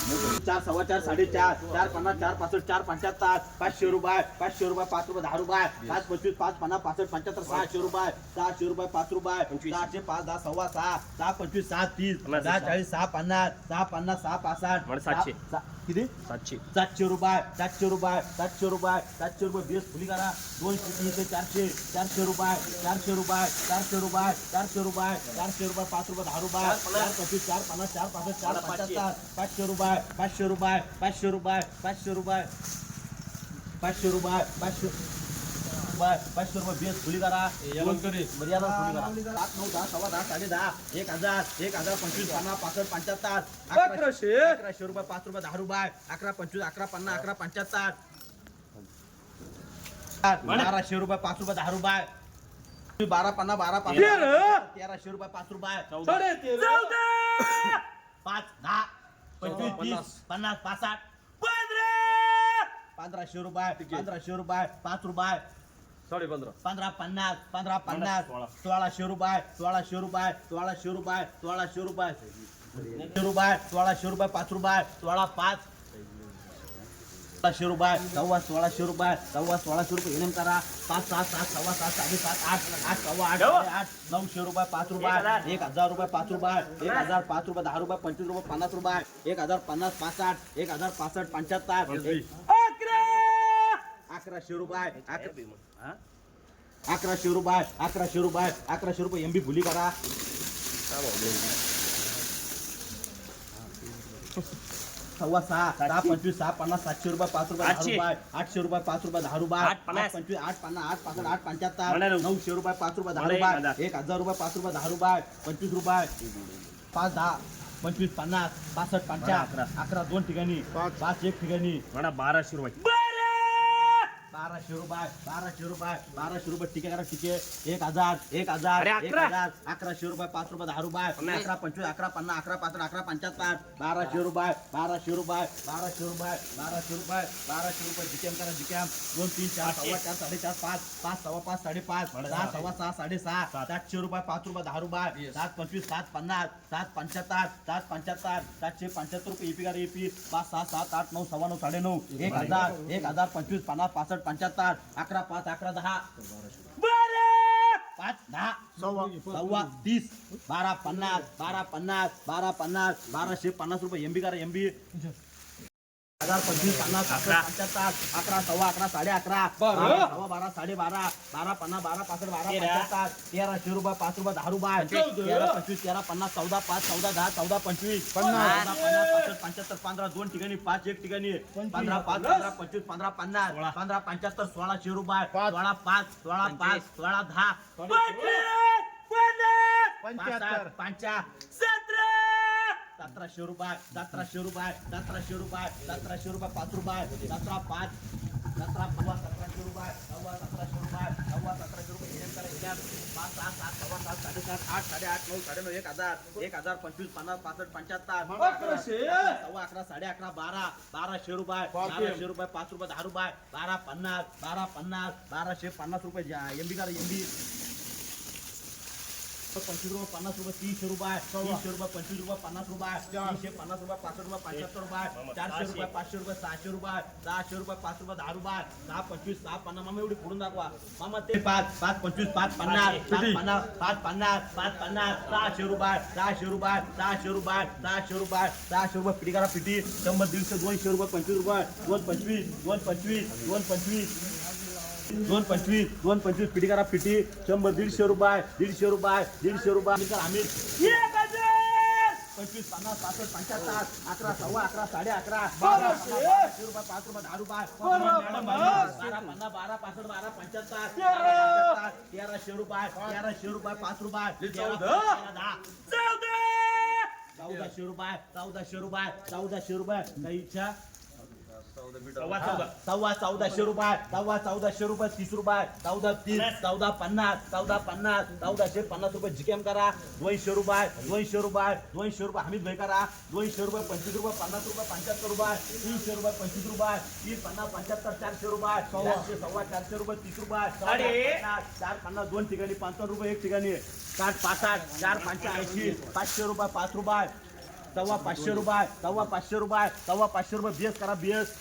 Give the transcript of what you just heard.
चार सव्वा चार साडेचार चार पन्नास चार पासष्ट चार 75 500 रुपये 500 रुपये 5 रुपये 10 रुपये 5 25 5 50 65 75 600 रुपये 600 रुपये 5 रुपये 600 5 10 सव्वा 6 6 25 7 30 10 40 6 50 6 50 6 65 700 किती 700 रुपये 700 रुपये 700 रुपये 700 रुपये बेस फुली करा 200 300 400 400 रुपये 400 रुपये 400 रुपये 400 रुपये 400 रुपये 5 रुपये 10 रुपये 4 25 4 50 4 65 4 75 500 रुपये 500 रुपये 500 रुपये 500 रुपये 500 रुपये 500 रुपये बेस फुली करा मर्यादा फुली करा 7 9 10 सव्वा 10 साडे 10 1000 1000 25 50 65 75 1100 रुपये 5 रुपये 10 रुपये 11 25 11 50 11 75 1200 रुपये 5 रुपये 10 रुपये 12 50 12 50 1300 रुपये 5 रुपये 5 10 25 30 50 65 1500 रुपये 1500 रुपये 5 रुपये 15 50 15 50 1600 रुपये 1600 रुपये 1600 रुपये 1600 रुपये 1600 रुपये 5 रुपये 16 5 1600 रुपये 1600 रुपये 1600 रुपये एनएम करा 5 7 7 सव्वा 7 7 8 8 सव्वा 8 8 900 रुपये 5 रुपये 1000 रुपये 5 रुपये 1000 5 रुपये 10 रुपये 25 रुपये 50 रुपये 1050 65 1065 75 1100 रुपये 1100 रुपये 1100 रुपये एमबी भुली करा सव्वा 6 6 25 6 50 700 रुपये 5 रुपये 10 रुपये 800 रुपये 5 रुपये 10 रुपये 8 25 8 50 8 65 8 75 900 रुपये 5 रुपये 10 रुपये 1000 रुपये 5 रुपये 10 रुपये 25 रुपये 5 10 25 50 65 55 11 2 ठिकाणी 5 1 ठिकाणी 1200 रुपये 1200 रुपये 1200 रुपये टिके करा टिके 1000 1100 रुपये 5 रुपये 10 रुपये 11 25 11 50 11 65 11 75 1200 रुपये 1200 रुपये 1200 रुपये 1200 रुपये 1200 रुपये जिकेम करा जिकेम 2 3 4 सव्वा 4 4.5 5 5 सव्वा 5 5.5 6 सव्वा 6 6.5 700 रुपये 5 रुपये 10 रुपये 7 25 7 50 7 75 7 75 775 रुपये ईपी करा ईपी 5 6 7 8 9 सव्वा 9 9.5 1000 25 50 65 75 11 5 11 10 5 10 सव्वा 30 12 50 12 50 12 50 1250 रुपये एमबी करा एमबी 1025 50 75 11 सव्वा 11 साडे 11 12 12 साडे 12 12 50 12 65 12 75 1300 रुपये 5 रुपये 10 रुपये 13 25 13 50 14 5 14 10 14 25 50 50 75 15 2 ठिकाणी 5 1 ठिकाणी 15 5 15 25 15 50 15 75 1600 रुपये 16 5 16 5 16 10 75 1700 रुपये 1700 रुपये 1700 रुपये 1700 रुपये 5 रुपये 17 5 17 1700 रुपये 1700 रुपये 1700 रुपये एम करा 5 7 7 सव्वा 7 7.5 8 8.5 9 9.5 1000 25 50 65 75 सव्वा 11 साडे 11 12 1200 रुपये 1200 रुपये 5 रुपये 10 रुपये 12 50 12 50 1250 रुपये एमबी करा एमबी 25 रुपये 50 रुपये 300 रुपये 300 रुपये 25 रुपये 50 रुपये 350 रुपये 65 रुपये 75 रुपये 400 रुपये 500 रुपये 600 रुपये 600 रुपये 5 रुपये 10 रुपये 6 25 6 50 मामा एवढी फोडून दाखवा मामा ते 5 5 25 5 50 5 50 5 50 600 रुपये 600 रुपये 600 रुपये 600 रुपये 600 रुपये पिटी करा पिटी 100 150 200 रुपये 25 रुपये 225 225 225 225 पिटी करा पिटी 100 150 रुपये 150 रुपये 150 रुपये आम्ही 25 50 65 75 11 सव्वा 11 साडे 11 1200 रुपये 5 रुपये 10 रुपये 12 50 12 65 12 75 1300 रुपये 5 रुपये 1400 रुपये 1400 रुपये काही इच्छा सव्वा 1400 रुपये 30 रुपये 14 50 1450 रुपये जिकेम करा 200 रुपये हमीद भाई करा 200 रुपये 25 रुपये 50 रुपये 75 रुपये 300 रुपये 25 रुपये 30 50 75 400 रुपये 400 सव्वा 400 रुपये 30 रुपये 450 2 ठिकाणी 55 रुपये 1 ठिकाणी 60 65 4 85 500 रुपये 5 रुपये सव्वा 500 रुपये सव्वा 500 रुपये सव्वा 500 रुपये बीएस करा बीएस